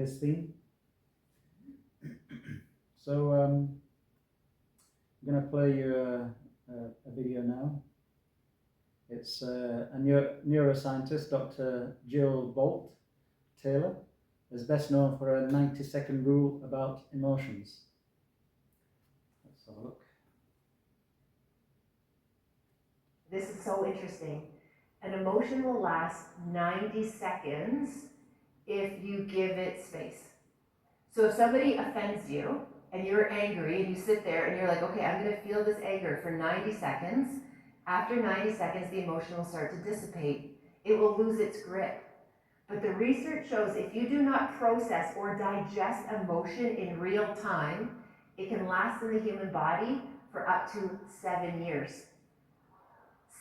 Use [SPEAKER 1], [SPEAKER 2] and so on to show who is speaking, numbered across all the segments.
[SPEAKER 1] this theme. So I'm going to play you a video now. It's a neuroscientist, Dr. Jill Bolt Taylor, is best known for a 90-second rule about emotions. Let's have a look.
[SPEAKER 2] This is so interesting. An emotion will last 90 seconds if you give it space. So if somebody offends you and you're angry and you sit there and you're like, okay, I'm going to feel this anger for 90 seconds. After 90 seconds, the emotion will start to dissipate. It will lose its grip. But the research shows if you do not process or digest emotion in real time, it can last in the human body for up to 7 years.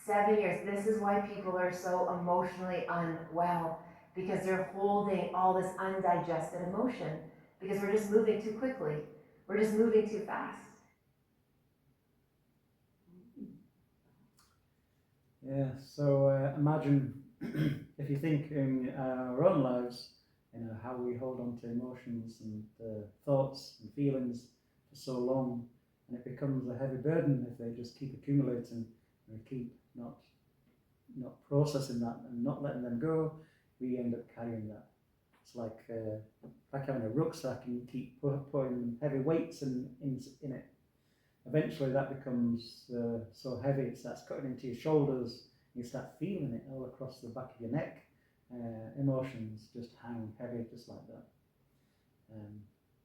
[SPEAKER 2] 7 years. This is why people are so emotionally unwell, because they're holding all this undigested emotion, because we're just moving too quickly. We're just moving too fast.
[SPEAKER 1] Yeah, so imagine if you think in our own lives, how we hold on to emotions and thoughts and feelings for so long, and it becomes a heavy burden if they just keep accumulating and we keep not processing that and not letting them go. We end up carrying that. It's like having a rucksack and you keep putting heavy weights in it. Eventually that becomes so heavy it starts cutting into your shoulders. You start feeling it all across the back of your neck. Emotions just hang heavy just like that.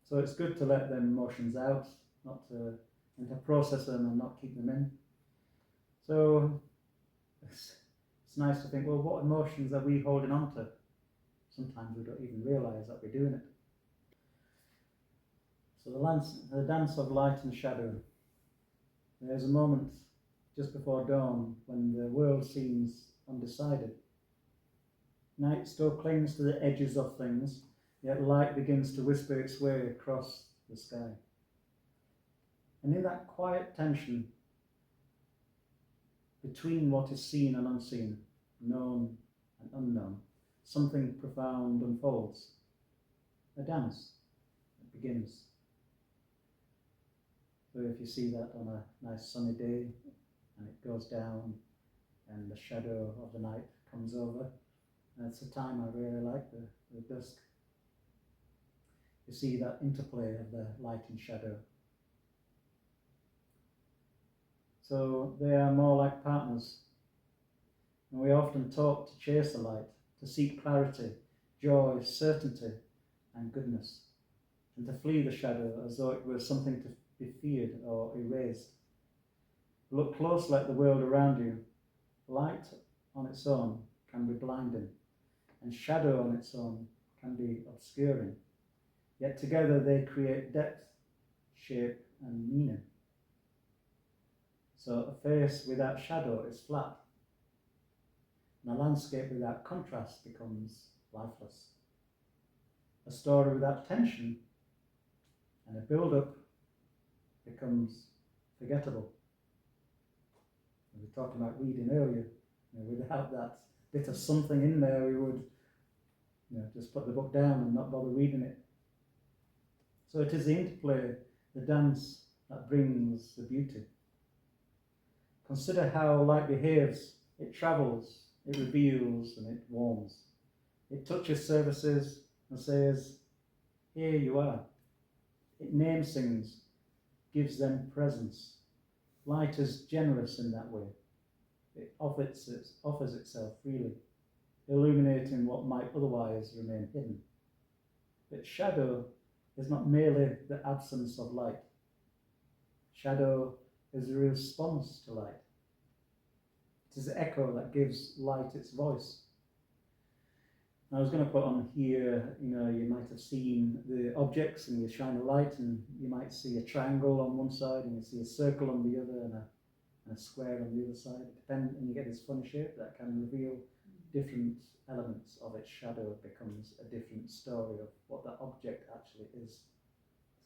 [SPEAKER 1] So it's good to let them emotions out, and to process them and not keep them in. So it's nice to think, well, what emotions are we holding on to? Sometimes we don't even realize that we're doing it. So the dance of light and shadow. There's a moment just before dawn when the world seems undecided. Night still clings to the edges of things, yet light begins to whisper its way across the sky. And in that quiet tension between what is seen and unseen, known and unknown, something profound unfolds. A dance that begins. So if you see that on a nice sunny day and it goes down and the shadow of the night comes over, that's a time I really like, the dusk. You see that interplay of the light and shadow. So they are more like partners. And we often talk to chase the light, to seek clarity, joy, certainty, and goodness, and to flee the shadow as though it were something to be feared or erased. Look closely at the world around you. Light on its own can be blinding, and shadow on its own can be obscuring. Yet together they create depth, shape, and meaning. So a face without shadow is flat, and a landscape without contrast becomes lifeless. A story without tension and a build-up becomes forgettable. We were talking about reading earlier. Without that bit of something in there, we would just put the book down and not bother reading it. So it is the interplay, the dance, that brings the beauty. Consider how light behaves. It travels, it reveals, and it warms. It touches surfaces and says, here you are. It names things, gives them presence. Light is generous in that way. It offers itself freely, illuminating what might otherwise remain hidden. But shadow is not merely the absence of light. Shadow is a response to light. It is the echo that gives light its voice. I was going to put on here, you might have seen the objects and you shine a light and you might see a triangle on one side and you see a circle on the other and a square on the other side. And you get this funny shape that can reveal different elements of its shadow. It becomes a different story of what that object actually is.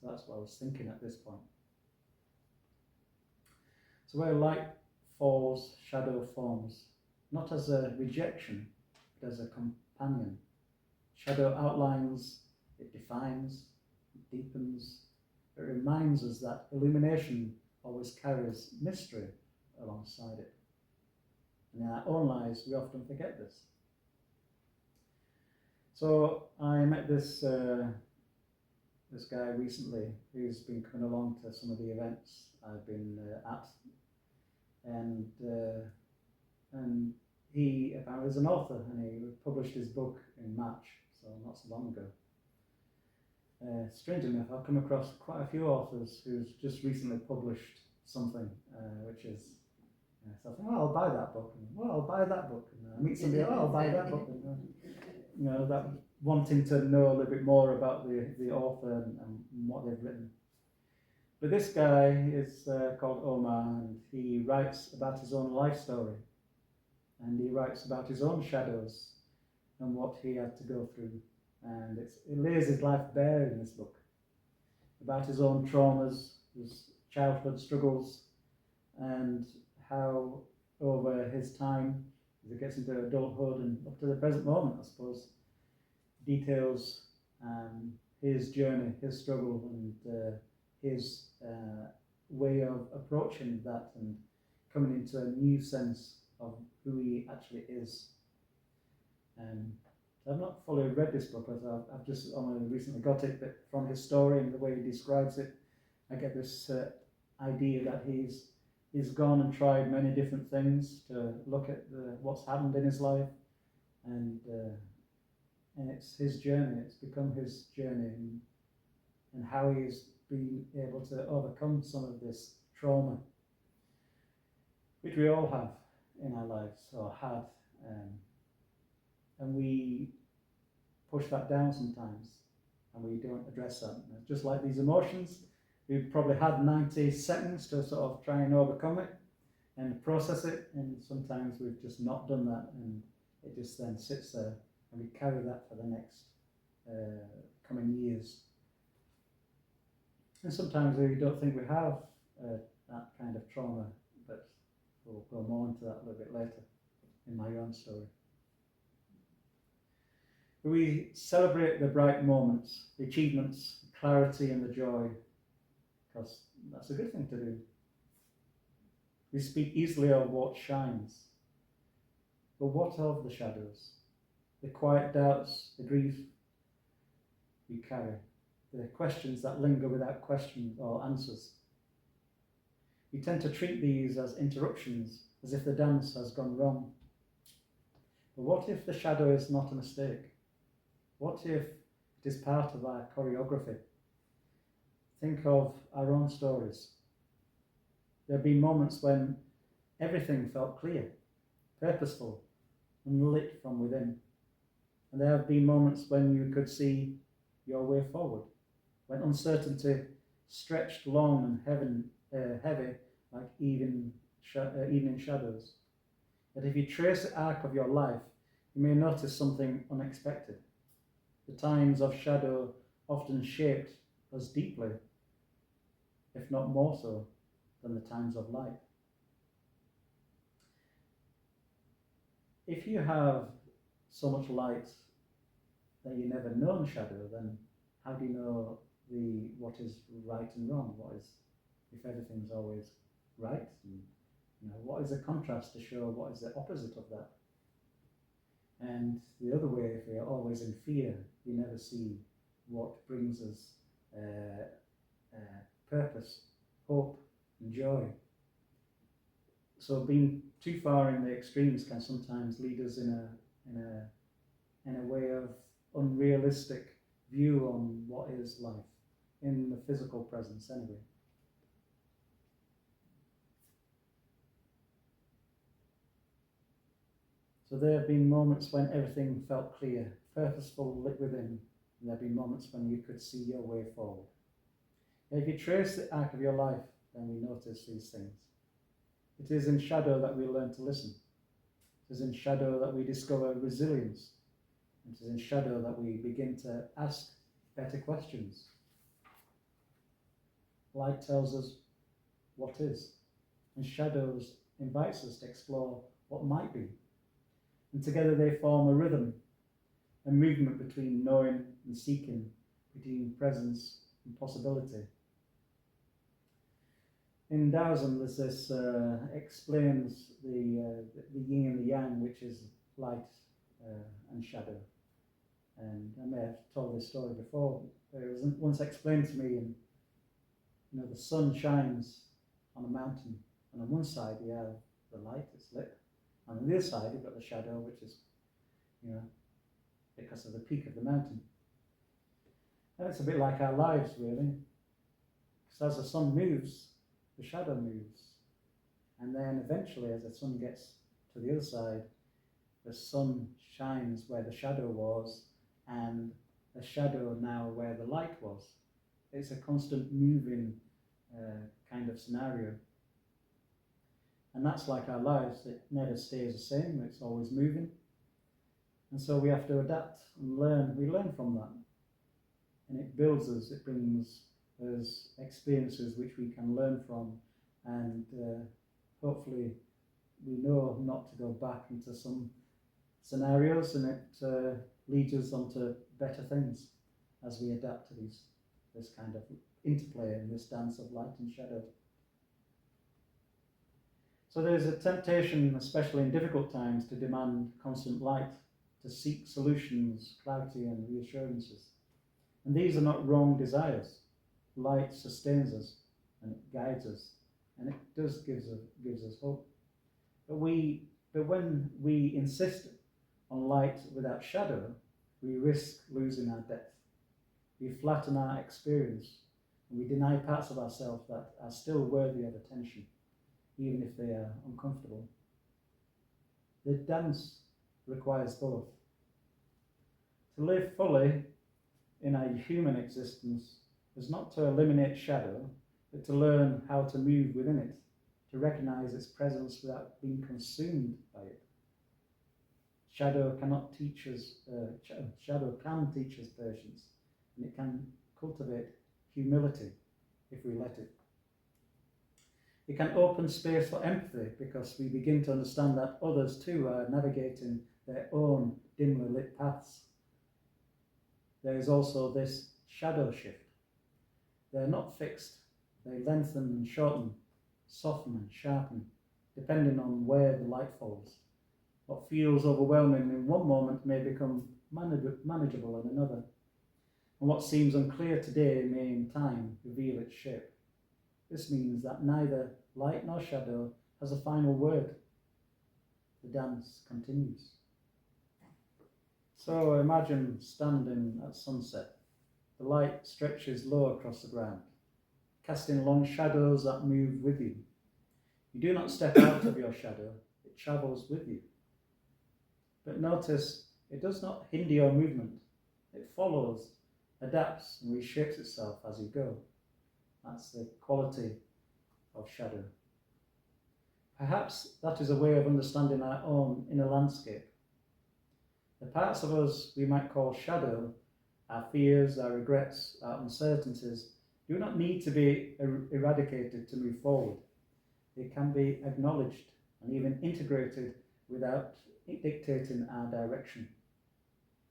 [SPEAKER 1] So that's what I was thinking at this point. So where light falls, shadow forms, not as a rejection, but as a companion. Shadow outlines it defines, it deepens, it reminds us that illumination always carries mystery alongside it. And in our own lives, we often forget this. So I met this guy recently who's been coming along to some of the events I've been at, and he apparently is an author, and he published his book in March, so not so long ago. Strangely enough, I've come across quite a few authors who's just recently published something, which is, so I think, oh, I'll buy that book, and well, I'll buy that book, and I meet somebody, oh, I'll buy that book, and that wanting to know a little bit more about the author and what they've written. But this guy is called Omar, and he writes about his own life story, and he writes about his own shadows and what he had to go through. And it lays his life bare in this book, about his own traumas, his childhood struggles, and how over his time, as he gets into adulthood and up to the present moment, I suppose, details his journey, his struggle, and his way of approaching that and coming into a new sense of who he actually is. So I've not fully read this book, as I've just only recently got it, but from his story and the way he describes it, I get this idea that he's gone and tried many different things to look at what's happened in his life, and it's his journey. It's become his journey, and how he's been able to overcome some of this trauma, which we all have in our lives or had, and we push that down sometimes, and we don't address that. And just like these emotions, we've probably had 90 seconds to sort of try and overcome it and process it, and sometimes we've just not done that, and it just then sits there, and we carry that for the next coming years. And sometimes we don't think we have that kind of trauma, but we'll go more into that a little bit later in my own story. We celebrate the bright moments, the achievements, the clarity and the joy, because that's a good thing to do. We speak easily of what shines, but what of the shadows, the quiet doubts, the grief we carry, the questions that linger without questions or answers? We tend to treat these as interruptions, as if the dance has gone wrong. But what if the shadow is not a mistake? What if it is part of our choreography? Think of our own stories. There have been moments when everything felt clear, purposeful, and lit from within. And there have been moments when you could see your way forward, when uncertainty stretched long and heavy like evening shadows. But if you trace the arc of your life, you may notice something unexpected. The times of shadow often shaped us deeply, if not more so, than the times of light. If you have so much light that you never known shadow, then how do you know what is right and wrong? What is, if everything's always right? And, what is the contrast to show what is the opposite of that? And the other way, if we are always in fear, we never see what brings us purpose, hope, and joy. So being too far in the extremes can sometimes lead us in a way of unrealistic view on what is life, in the physical presence anyway. So there have been moments when everything felt clear, purposeful, lit within, and there have been moments when you could see your way forward. And if you trace the arc of your life, then we notice these things. It is in shadow that we learn to listen. It is in shadow that we discover resilience. It is in shadow that we begin to ask better questions. Light tells us what is, and shadows invites us to explore what might be. And together they form a rhythm, a movement between knowing and seeking, between presence and possibility. In Taoism, there's this explains the yin and the yang, which is light and shadow. And I may have told this story before. But it was once explained to me, and the sun shines on a mountain, and on one side you have the light, it's lit, and on the other side you've got the shadow, which is, because of the peak of the mountain. And it's a bit like our lives, really. Because as the sun moves, the shadow moves. And then eventually, as the sun gets to the other side, the sun shines where the shadow was, and the shadow now where the light was. It's a constant moving kind of scenario. And that's like our lives. It never stays the same. It's always moving. And so we have to adapt and learn. We learn from that. And it builds us. It brings us experiences which we can learn from. And hopefully we know not to go back into some scenarios, and it leads us onto better things as we adapt to this kind of interplay and this dance of light and shadow. So there's a temptation, especially in difficult times, to demand constant light, to seek solutions, clarity and reassurances. And these are not wrong desires. Light sustains us and it guides us, and it does gives us hope. But when we insist on light without shadow, we risk losing our depth. We flatten our experience, and we deny parts of ourselves that are still worthy of attention, even if they are uncomfortable. The dance requires both. To live fully in our human existence is not to eliminate shadow, but to learn how to move within it, to recognize its presence without being consumed by it. Shadow cannot teach us, shadow can teach us patience, and it can cultivate humility if we let it. It can open space for empathy, because we begin to understand that others too are navigating their own dimly lit paths. There is also this shadow shift. They're not fixed. They lengthen and shorten, soften and sharpen, depending on where the light falls. What feels overwhelming in one moment may become manageable in another. And what seems unclear today may in time reveal its shape. This means that neither light nor shadow has a final word. The dance continues. So imagine standing at sunset. The light stretches low across the ground, casting long shadows that move with you. You do not step out of your shadow, it travels with you. But notice, it does not hinder your movement. It follows, adapts, and reshapes itself as you go. That's the quality of shadow. Perhaps that is a way of understanding our own inner landscape. The parts of us we might call shadow, our fears, our regrets, our uncertainties, do not need to be eradicated to move forward. They can be acknowledged and even integrated without dictating our direction.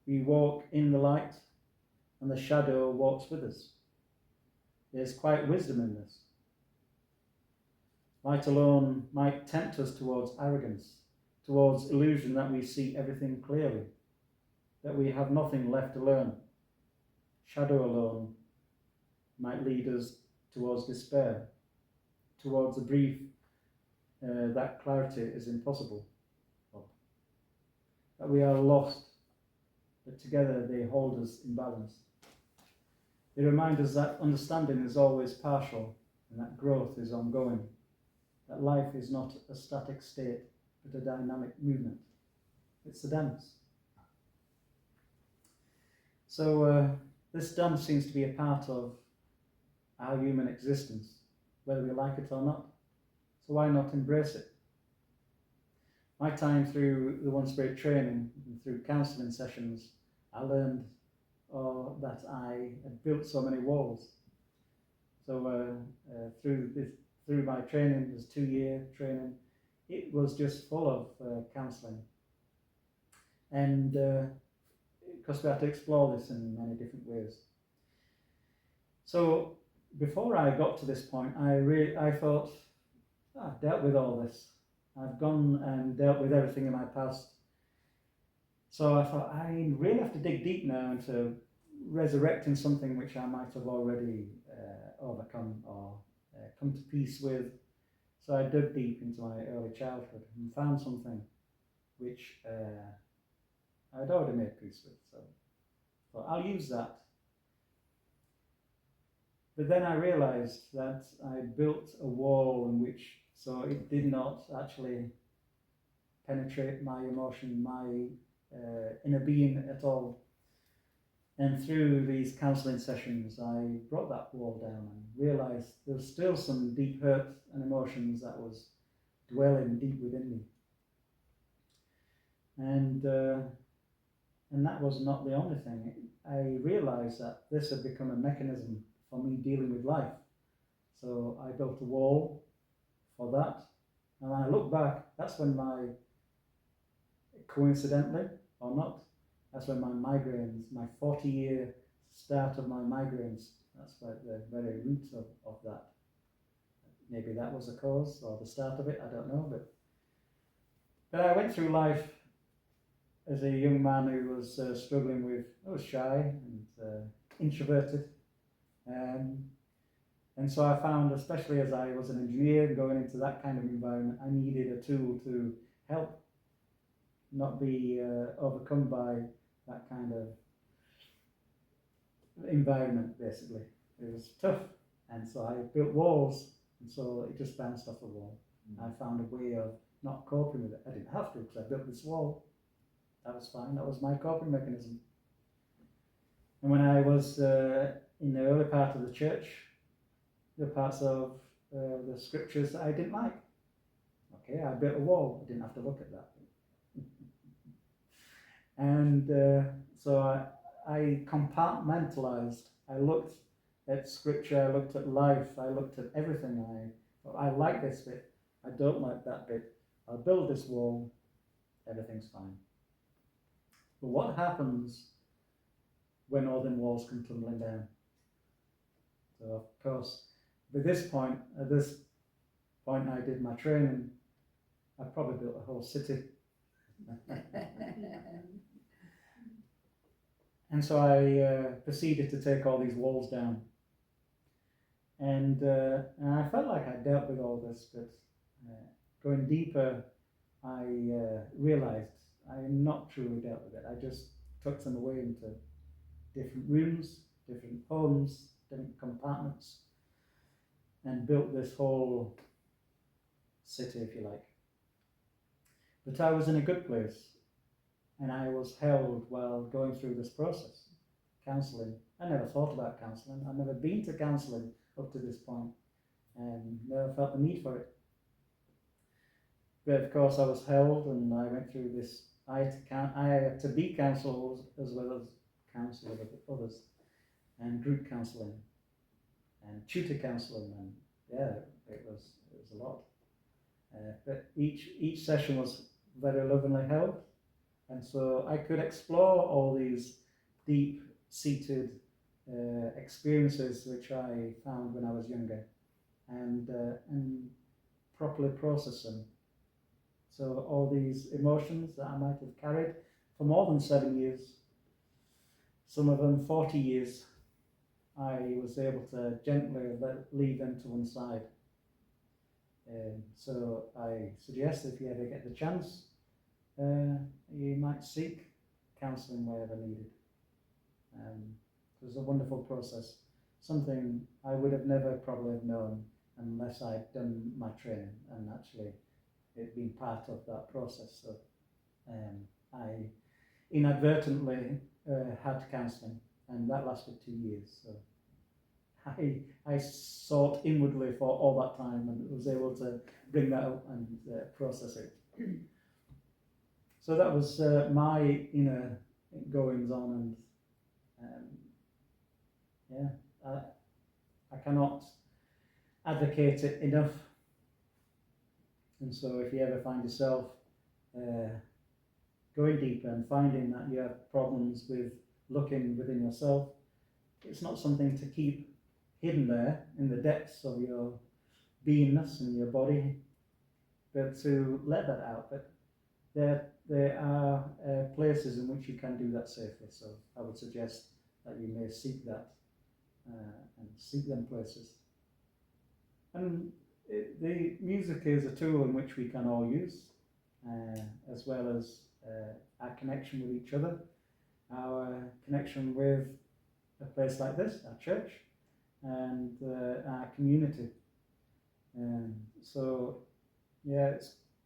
[SPEAKER 1] We walk in the light, and the shadow walks with us. There's quite wisdom in this. Light alone might tempt us towards arrogance, towards illusion that we see everything clearly, that we have nothing left to learn. Shadow alone might lead us towards despair, towards a belief that clarity is impossible, that we are lost, but together they hold us in balance. They remind us that understanding is always partial and that growth is ongoing, that life is not a static state, but a dynamic movement. It's a dance. So this dance seems to be a part of our human existence, whether we like it or not. So why not embrace it? My time through the One Spirit training and through counselling sessions, I learned that I had built so many walls. So through my training, this 2-year training, it was just full of counselling. And because we had to explore this in many different ways. So before I got to this point, I thought, I've dealt with all this. I've gone and dealt with everything in my past. So I thought, I really have to dig deep now into resurrecting something which I might have already overcome or come to peace with. So I dug deep into my early childhood and found something which I'd already made peace with. So I thought, I'll use that. But then I realized that I built a wall in which, so it did not actually penetrate my emotion, my inner being at all. And through these counselling sessions, I brought that wall down and realised there was still some deep hurt and emotions that was dwelling deep within me. And that was not the only thing. I realised that this had become a mechanism for me dealing with life. So I built a wall for that. And when I look back, that's when coincidentally or not, that's when my migraines, my 40-year start of my migraines, that's like the very root of that. Maybe that was the cause or the start of it, I don't know. But I went through life as a young man who was struggling with, I was shy and introverted. And so I found, especially as I was an engineer going into that kind of environment, I needed a tool to help not be overcome by that kind of environment, basically. It was tough, and so I built walls, and so it just bounced off the wall. I found a way of not coping with it. I didn't have to, because I built this wall. That was fine. That was my coping mechanism. And when I was in the early part of the church, the parts of the scriptures that I didn't like, okay, I built a wall. I didn't have to look at that. And so I compartmentalized. I looked at scripture, I looked at life, I looked at everything. I like this bit, I don't like that bit. I'll build this wall, everything's fine. But what happens when all them walls come tumbling down? So of course, at this point I did my training, I probably built a whole city. And so I proceeded to take all these walls down. And I felt like I dealt with all this, but going deeper, I realized I not truly dealt with it. I just tucked them away into different rooms, different homes, different compartments, and built this whole city, if you like. But I was in a good place, and I was held while going through this process. Counselling. I never thought about counselling. I'd never been to counselling up to this point, and never felt the need for it. But of course I was held, and I went through this. I had to be counselled as well as counsel with others, and group counselling, and tutor counselling, and yeah, it was a lot. But each session was very lovingly held, and so I could explore all these deep-seated experiences which I found when I was younger, and properly process them. So all these emotions that I might have carried for more than 7 years, some of them 40 years, I was able to gently leave them to one side. So I suggest if you ever get the chance, you might seek counselling wherever needed. It was a wonderful process, something I would have never probably have known unless I'd done my training and actually it been part of that process. So I inadvertently had counselling, and that lasted 2 years. So I sought inwardly for all that time and was able to bring that up and process it. So that was my inner goings on, and I cannot advocate it enough. And so if you ever find yourself going deeper and finding that you have problems with looking within yourself, it's not something to keep hidden there in the depths of your beingness and your body, but to let that out. But there are places in which you can do that safely. So I would suggest that you may seek that and seek them places. And the music is a tool in which we can all use, as well as our connection with each other, our connection with a place like this, our church, and our community. So, yeah,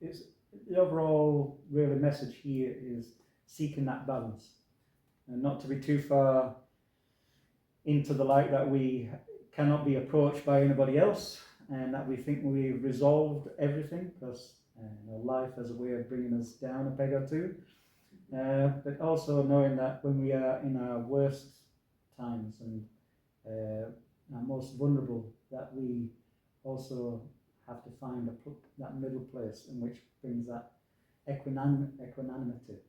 [SPEAKER 1] it's the overall really message here is seeking that balance, and not to be too far into the light that we cannot be approached by anybody else, and that we think we've resolved everything, because life has a way of bringing us down a peg or two. But also knowing that when we are in our worst times and our most vulnerable, that we also have to find that middle place in which brings that equanimity.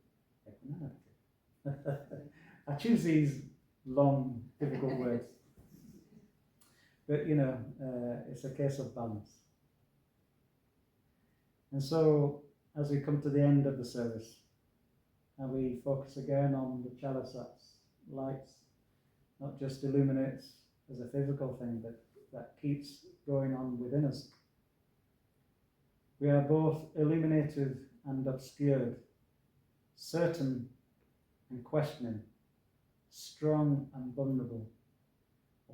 [SPEAKER 1] I choose these long, difficult words. But it's a case of balance. And so, as we come to the end of the service, and we focus again on the chalice that's lights, not just illuminates as a physical thing, but that keeps going on within us. We are both illuminated and obscured, certain and questioning, strong and vulnerable.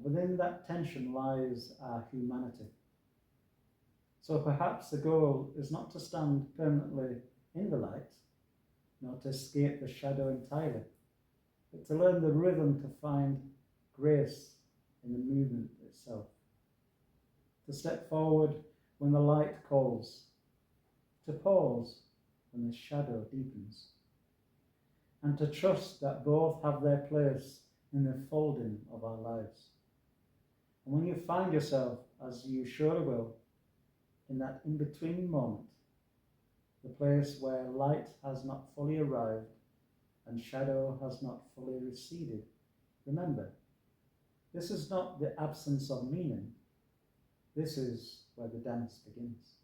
[SPEAKER 1] Within that tension lies our humanity. So perhaps the goal is not to stand permanently in the light, not to escape the shadow entirely, but to learn the rhythm to find grace in the movement itself. To step forward when the light calls, to pause when the shadow deepens, and to trust that both have their place in the folding of our lives. And when you find yourself, as you surely will, in that in-between moment, the place where light has not fully arrived and shadow has not fully receded, remember, this is not the absence of meaning. This is where the dance begins.